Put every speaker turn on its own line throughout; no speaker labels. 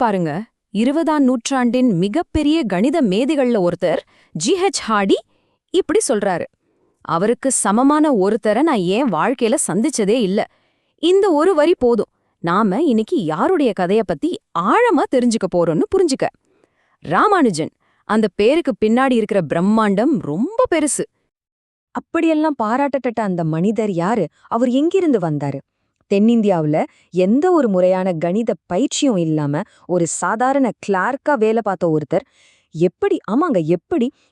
பாருங்க, 20ஆம் நூற்றாண்டின் மிகப்பெரிய கணித மேதைகள்ல ஒருத்தர் ஜி.ஹெச். ஹார்டி இப்படி சொல்றாரு. அவருக்கு சமமான ஒருத்தரை நான் ஏன் வாழ்க்கையில சந்திச்சதே இல்ல. இந்த ஒரு வரி போதும், நாம இன்னைக்கு யாருடைய கதைய பத்தி ஆழமா தெரிஞ்சுக்க போறோம்னு புரிஞ்சுக்க. ராமானுஜன், அந்த பேருக்கு பின்னாடி இருக்கிற பிரம்மாண்டம் ரொம்ப பெருசு.
அப்படியெல்லாம் பாராட்டப்பட்ட அந்த மனிதர் யாரு? அவர் எங்கிருந்து வந்தாரு? தென்னிந்தியாவுல எந்த ஒரு முறையான கணித பயிற்சியும் இல்லாம ஒரு சாதாரண கிளார்க்கா வேலை பார்த்த ஒருத்தர் எப்படி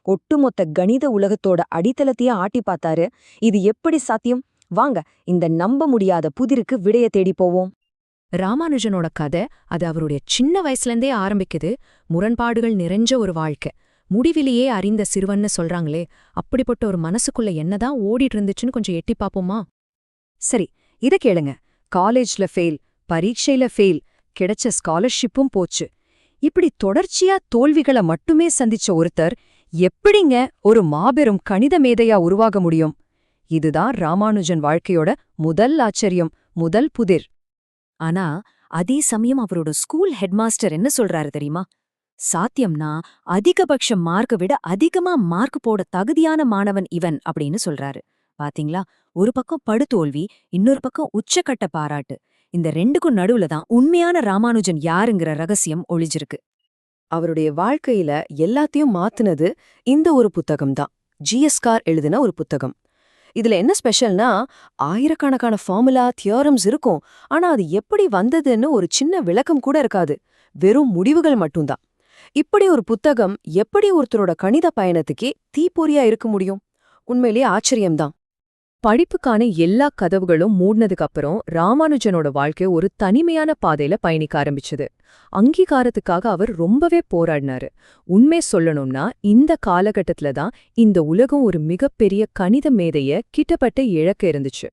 ஒட்டுமொத்த கணித உலகத்தோட அடித்தளத்தையே ஆட்டி பார்த்தாரு? இது எப்படி சாத்தியம்? வாங்க இந்த நம்ப முடியாத புதிருக்கு விடைய தேடி போவோம்.
ராமானுஜனோட கதை அது அவருடைய சின்ன வயசுலேருந்தே ஆரம்பிக்குது. முரண்பாடுகள் நிறைஞ்ச ஒரு வாழ்க்கை. முடிவிலேயே அறிந்த சிறுவன்னு சொல்றாங்களே, அப்படிப்பட்ட ஒரு மனசுக்குள்ள என்னதான் ஓடிட்டு இருந்துச்சுன்னு கொஞ்சம் எட்டி பாப்போமா?
சரி, இத கேளுங்க. காலேஜ்ல ஃபெயில், பரீட்சையில ஃபெயில், கிடைச்ச ஸ்காலர்ஷிப்பும் போச்சு. இப்படி தொடர்ச்சியா தோல்விகளை மட்டுமே சந்திச்ச ஒருத்தர் எப்படிங்க ஒரு மாபெரும் கணித மேதையா உருவாக முடியும்? இதுதான் ராமானுஜன் வாழ்க்கையோட முதல் ஆச்சரியம், முதல் புதிர். ஆனா அதே சமயம் அவரோட ஸ்கூல் ஹெட்மாஸ்டர் என்ன சொல்றாரு தெரியுமா? சாத்தியம்னா அதிகபட்ச மார்க்கை விட அதிகமா மார்க் போட தகுதியான மாணவன் இவன் அப்படின்னு சொல்றாரு. பாத்தீங்களா, ஒரு பக்கம் படுதோல்வி, இன்னொரு பக்கம் உச்சக்கட்ட பாராட்டு. இந்த ரெண்டுக்கும் நடுவுல தான் உண்மையான ராமானுஜன் யாருங்கிற ரகசியம் ஒளிஞ்சிருக்கு. அவருடைய வாழ்க்கையில எல்லாத்தையும் மாத்துனது இந்த ஒரு புத்தகம்தான். ஜி.எஸ். கார் எழுதின ஒரு புத்தகம். இதுல என்ன ஸ்பெஷல்னா, ஆயிரக்கணக்கான ஃபார்முலா, தியோரம்ஸ் இருக்கும். ஆனா அது எப்படி வந்ததுன்னு ஒரு சின்ன விளக்கம் கூட இருக்காது. வெறும் முடிவுகள் மட்டும்தான். இப்படி ஒரு புத்தகம் எப்படி ஒருத்தரோட கணித பயணத்துக்கே தீப்பொறியா இருக்க முடியும்? உண்மையிலேயே ஆச்சரியம்தான். படிப்புக்கான எல்லா கதவுகளும் மூடினதுக்கு அப்புறம் ராமானுஜனோட வாழ்க்கை ஒரு தனிமையான பாதையில பயணிக்க ஆரம்பிச்சது. அங்கீகாரத்துக்காக அவர் ரொம்பவே போராடினாரு. உண்மை சொல்லணும்னா, இந்த காலகட்டத்துல தான் இந்த உலகம் ஒரு மிகப்பெரிய கணித மேதைய கிட்டப்பட்ட இழக்க இருந்துச்சு.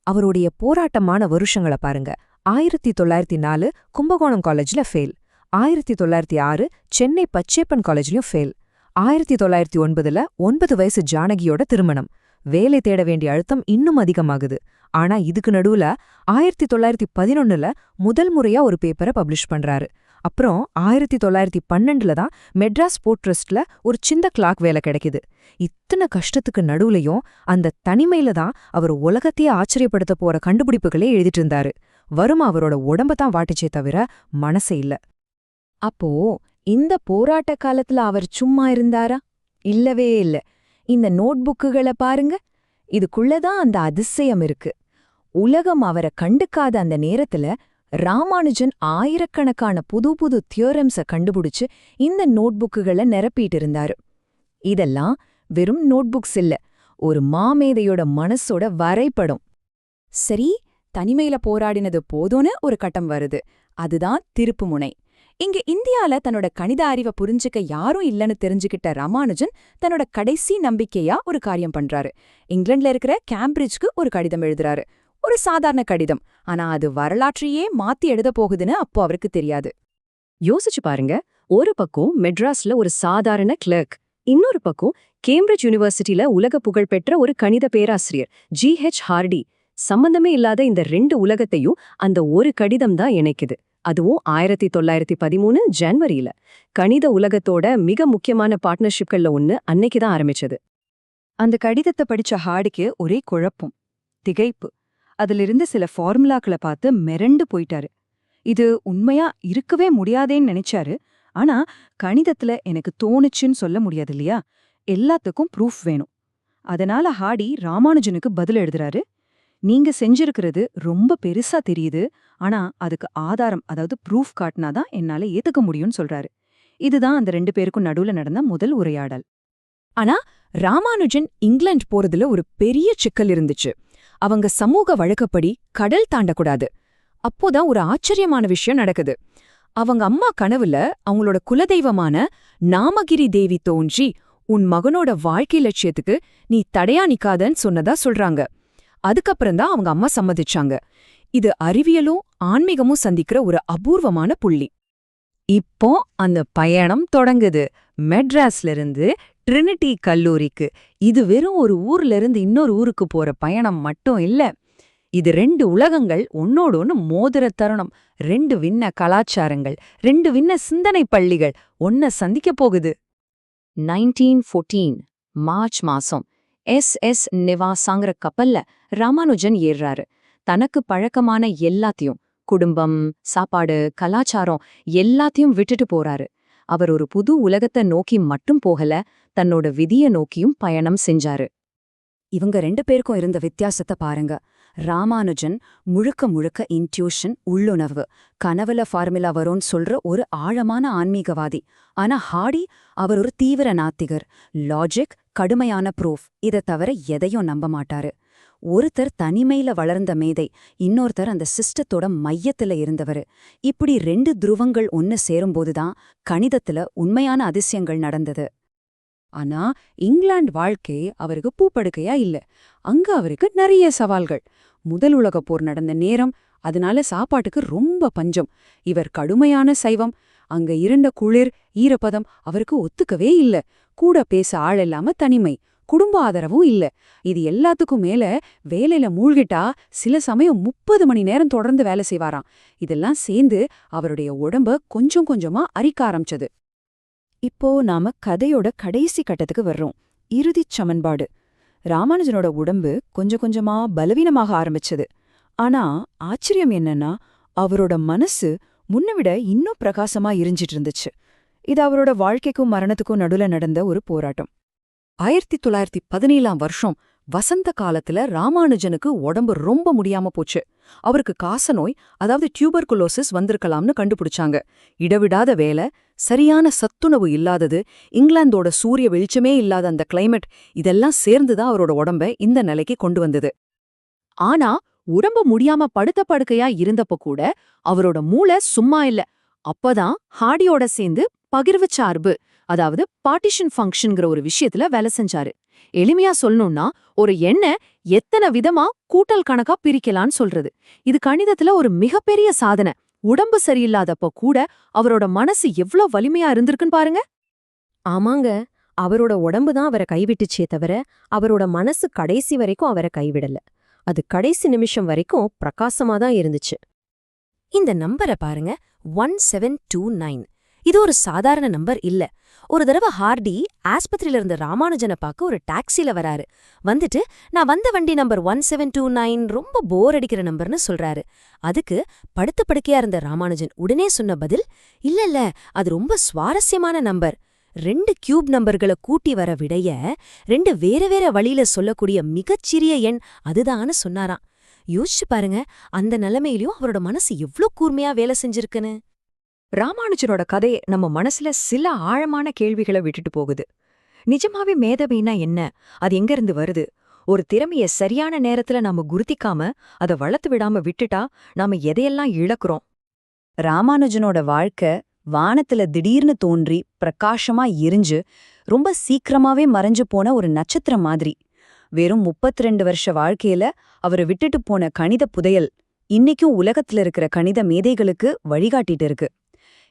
அவருடைய போராட்டமான வருஷங்களை பாருங்க. 1904 கும்பகோணம் காலேஜ்ல ஃபெயில், 1906 சென்னை பச்சேப்பன் காலேஜ்லயும் ஃபெயில், 1909 9 வயசு ஜானகியோட திருமணம். வேலை தேட வேண்டிய அழுத்தம் இன்னும் அதிகமாகுது. ஆனா இதுக்கு நடுவுல 1911 முதல் முறையா ஒரு பேப்பரை பப்ளிஷ் பண்றாரு. அப்புறம் 1912 தான் மெட்ராஸ் போர்ட் ட்ரஸ்ட்ல ஒரு சின்ன கிளார்க் வேலை கிடைக்குது. இத்தனை கஷ்டத்துக்கு நடுவுலையும் அந்த தனிமையில தான் அவர் உலகத்தையே ஆச்சரியப்படுத்த போற கண்டுபிடிப்புகளே எழுதிட்டு இருந்தாரு. வரும் அவரோட உடம்பத்தான் வாட்டுச்சே தவிர மனசே இல்ல. அப்போ இந்த போராட்ட காலத்துல அவர் சும்மா இருந்தாரா? இல்லவே இல்ல. இந்த நோட்புக்குகளை பாருங்க. இதுக்குள்ளதான் அந்த அதிசயம் இருக்கு. உலகம் அவரை கண்டுக்காத அந்த நேரத்துல ராமானுஜன் ஆயிரக்கணக்கான புது புது தியோரம்ஸ கண்டுபிடிச்சு இந்த நோட்புக்குகளை நிரப்பிட்டு இருந்தாரு. இதெல்லாம் வெறும் நோட்புக்ஸ் இல்ல, ஒரு மாமேதையோட மனசோட வரைபடம். சரி, தனிமையில போராடினது போதும்னு ஒரு கட்டம் வருது. அதுதான் திருப்புமுனை. இங்க இந்தியால தன்னோட கணித அறிவை புரிஞ்சுக்க யாரும் இல்லைன்னு தெரிஞ்சுக்கிட்ட ராமானுஜன் தன்னோட கடைசி நம்பிக்கையா ஒரு காரியம் பண்றாரு. இங்கிலாந்துல இருக்கிற கேம்பிரிட்ஜ்க்கு ஒரு கடிதம் எழுதுறாரு. ஒரு சாதாரண கடிதம், ஆனா அது வரலாற்றையே மாத்தி எழுத போகுதுன்னு அப்போ அவருக்கு தெரியாது. யோசிச்சு பாருங்க, ஒரு பக்கம் மெட்ராஸ்ல ஒரு சாதாரண கிளர்க், இன்னொரு பக்கம் கேம்பிரிட்ஜ் யூனிவர்சிட்டியில உலக புகழ்பெற்ற ஒரு கணித பேராசிரியர் ஜி.ஹெச். ஹார்டி. சம்பந்தமே இல்லாத இந்த ரெண்டு உலகத்தையும் அந்த ஒரு கடிதம் தான் இணைக்குது. அதுவும் 1913 ஜனவரியில. கணித உலகத்தோட மிக முக்கியமான பார்ட்னர்ஷிப்கள்ல ஒன்னு அன்னைக்குதான் ஆரம்பிச்சது. அந்த கடிதத்தை படிச்ச ஹார்டிக்கு ஒரே குழப்பம், திகைப்பு. அதிலிருந்து சில ஃபார்முலாக்களை பார்த்து மிரண்டு போயிட்டாரு. இது உண்மையா இருக்கவே முடியாதேன்னு நினைச்சாரு. ஆனா கணிதத்துல எனக்கு தோணுச்சுன்னு சொல்ல முடியாது இல்லையா? எல்லாத்துக்கும் ப்ரூஃப் வேணும். அதனால ஹார்டி ராமானுஜனுக்கு பதில் எழுதுறாரு. நீங்க செஞ்சிருக்கிறது ரொம்ப பெருசா தெரியுது, ஆனா அதுக்கு ஆதாரம், அதாவது ப்ரூஃப் காட்டினாதான் என்னால ஏத்துக்க முடியும்னு சொல்றாரு. இதுதான் அந்த ரெண்டு பேருக்கும் நடுவுல நடந்த முதல் உரையாடல். ஆனா ராமானுஜன் இங்கிலாந்து போறதுல ஒரு பெரிய சிக்கல் இருந்துச்சு. அவங்க சமூக வழக்கப்படி கடல் தாண்டக்கூடாது. அப்போதான் ஒரு ஆச்சரியமான விஷயம் நடக்குது. அவங்க அம்மா கனவுல அவங்களோட குலதெய்வமான நாமகிரி தேவி தோன்றி, உன் மகனோட வாழ்க்கை லட்சியத்துக்கு நீ தடையா நிக்காதன்னு சொன்னதா சொல்றாங்க. அதுக்கப்புறம்தான் அவங்க அம்மா சம்மதிச்சாங்க. இது அறிவியலும் ஆன்மீகமும் சந்திக்கிற ஒரு அபூர்வமான புள்ளி. இப்போ அந்த பயணம் தொடங்குது. மெட்ராஸ்ல இருந்து ட்ரினிட்டி கல்லூரிக்கு. இது வெறும் ஒரு ஊர்ல இருந்து இன்னொரு ஊருக்கு போற பயணம் மட்டும் இல்ல. இது ரெண்டு உலகங்கள் ஒன்னோட ஒன்னு மோதிர தருணம். 2 விண்ண கலாச்சாரங்கள், 2 விண்ண சிந்தனை பள்ளிகள் ஒன்ன சந்திக்கப் போகுது.
1914 மார்ச் மாசம் எஸ் நிவாசாங்கிற கப்பல்ல ராமானுஜன் ஏறுறாரு. தனக்கு பழக்கமான எல்லாத்தையும், குடும்பம், சாப்பாடு, கலாச்சாரம் எல்லாத்தையும் விட்டுட்டு போறாரு. அவர் ஒரு புது உலகத்தை நோக்கி மட்டும் போகல, தன்னோட விதிய நோக்கியும் பயணம் செஞ்சாரு.
இவங்க 2 பேருக்கும் இருந்த வித்தியாசத்தை பாருங்க. ராமானுஜன் முழுக்க முழுக்க இன்ட்யூஷன், உள்ளுணர்வு, கனவுல ஃபார்முலா வரும்னு சொல்ற ஒரு ஆழமான ஆன்மீகவாதி. ஆனா ஹார்டி அவர் ஒரு தீவிர நாத்திகர். லாஜிக், கடுமையான ப்ரூஃப், இதை தவிர எதையும் நம்ப மாட்டாரு. ஒருத்தர் தனிமையில வளர்ந்த மேதை, இன்னொருத்தர் அந்த சிஸ்டத்தோட மையத்துல இருந்தவரு. இப்படி 2 துருவங்கள் ஒன்னு சேரும்போதுதான் கணிதத்துல உண்மையான அதிசயங்கள் நடந்தது. ஆனா இங்கிலாந்து வாழ்க்கை அவருக்கு பூப்படுக்கையா இல்ல. அங்க அவருக்கு நிறைய சவால்கள். முதல் உலகப் போர் நடந்த நேரம், அதனால சாப்பாட்டுக்கு ரொம்ப பஞ்சம். இவர் கடுமையான சைவம். அங்க இருந்த குளிர், ஈரப்பதம் அவருக்கு ஒத்துக்கவே இல்ல. கூட பேச ஆள் இல்லாம தனிமை, குடும்ப ஆதரவும் இல்ல. இது எல்லாத்துக்கும் மேல வேலையில மூழ்கிட்டா சில சமயம் 30 மணி நேரம் தொடர்ந்து வேலை செய்வாராம். இதெல்லாம் சேர்ந்து அவருடைய உடம்ப கொஞ்சம் கொஞ்சமா அரிக்க ஆரம்பிச்சது. இப்போ நாம கதையோட கடைசி கட்டத்துக்கு வர்றோம். இறுதிச் சமன்பாடு. ராமானுஜனோட உடம்பு கொஞ்சம் கொஞ்சமா பலவீனமாக ஆரம்பிச்சது. ஆனா ஆச்சரியம் என்னன்னா, அவரோட மனசு முன்ன விட இன்னும் பிரகாசமா எரிஞ்சிட்டு இருந்துச்சு. இது அவரோட வாழ்க்கைக்கும் மரணத்துக்கும் நடுல நடந்த ஒரு போராட்டம். 1917 வருஷம் வசந்த காலத்துல ராமானுஜனுக்கு உடம்பு ரொம்ப முடியாம போச்சு. அவருக்கு காசநோய், அதாவது டியூபர்குலோசிஸ் வந்திருக்கலாம்னு கண்டுபிடிச்சாங்க. இடவிடாத வேலை, சரியான சத்துணவு இல்லாதது, இங்கிலாந்தோட சூரிய வெளிச்சமே இல்லாத அந்த கிளைமேட், இதெல்லாம் சேர்ந்துதான் அவரோட உடம்ப இந்த நிலைக்கு கொண்டு வந்தது.
ஆனா உடம்பு முடியாம படுத்த படுக்கையா இருந்தப்ப கூட அவரோட மூளை சும்மா இல்ல. அப்பதான் ஹார்டியோட சேர்ந்து பகிர்வு சார்பு, அதாவது பார்ட்டிஷன் ஃபங்க்ஷன்ங்கிற ஒரு விஷயத்துல வேலை செஞ்சாரு. எளிமையா சொல்லணும்னா, ஒரு எண்ணை எத்தனை விதமா கூட்டல் கணக்கா பிரிக்கலான்னு சொல்றது. இது கணிதத்துல ஒரு மிகப்பெரிய சாதனை. உடம்பு சரியில்லாதப்ப கூட அவரோட மனசு எவ்ளோ வலிமையா இருந்திருக்குன்னு பாருங்க.
ஆமாங்க, அவரோட உடம்பு தான் அவரை கைவிட்டுச்சே தவிர அவரோட மனசு கடைசி வரைக்கும் அவரை கைவிடல. அது கடைசி நிமிஷம் வரைக்கும் பிரகாசமா தான் இருந்துச்சு. இந்த நம்பரை பாருங்க, 1729. இது ஒரு சாதாரண நம்பர் இல்ல. ஒரு தடவை ஹார்டி ஆஸ்பத்திரியில இருந்த ராமானுஜனை பார்க்க ஒரு டாக்ஸில வராரு. வந்துட்டு, நான் வந்த வண்டி நம்பர் 1729 ரொம்ப போர் அடிக்கிற நம்பர்னு சொல்றாரு. அதுக்கு படுத்த படுக்கையா இருந்த ராமானுஜன் உடனே சொன்ன பதில், இல்ல அது ரொம்ப சுவாரஸ்யமான நம்பர். 2 கியூப் நம்பர்களை கூட்டி வர விடைய 2 வேற வேற வழியில சொல்லக்கூடிய மிகச்சிறிய எண் அதுதான்னு சொன்னாராம். யோசிச்சு பாருங்க, அந்த நிலைமையிலயும் அவரோட மனசு எவ்ளோ கூர்மையா வேலை செஞ்சிருக்குன்னு.
ராமானுஜனோட கதை நம்ம மனசுல சில ஆழமான கேள்விகளை விட்டுட்டு போகுது. நிஜமாவே மேதவைனா என்ன? அது எங்க இருந்து வருது? ஒரு திறமைய சரியான நேரத்துல நாம குருத்திக்காம அதை வளர்த்து விடாம விட்டுட்டா நாம எதையெல்லாம் இழக்கிறோம்? ராமானுஜனோட வாழ்க்கை வானத்துல திடீர்னு தோன்றி பிரகாசமா எரிஞ்சு ரொம்ப சீக்கிரமாவே மறைஞ்சு போன ஒரு நட்சத்திரம் மாதிரி. வெறும் 32 வருஷ வாழ்க்கையில அவரை விட்டுட்டு போன கணித புதையல் இன்னைக்கும் உலகத்துல இருக்கிற கணித மேதைகளுக்கு வழிகாட்டிட்டு இருக்கு.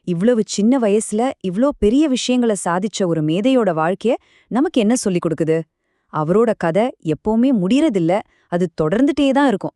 இவ்வளவு சின்ன வயசுல இவ்ளோ பெரிய விஷயங்களை சாதிச்ச ஒரு மேதையோட வாழ்க்கைய நமக்கு என்ன சொல்லிக் கொடுக்குது? அவரோட கதை எப்பவுமே முடியறதில்ல, அது தொடர்ந்துட்டே தான் இருக்கும்.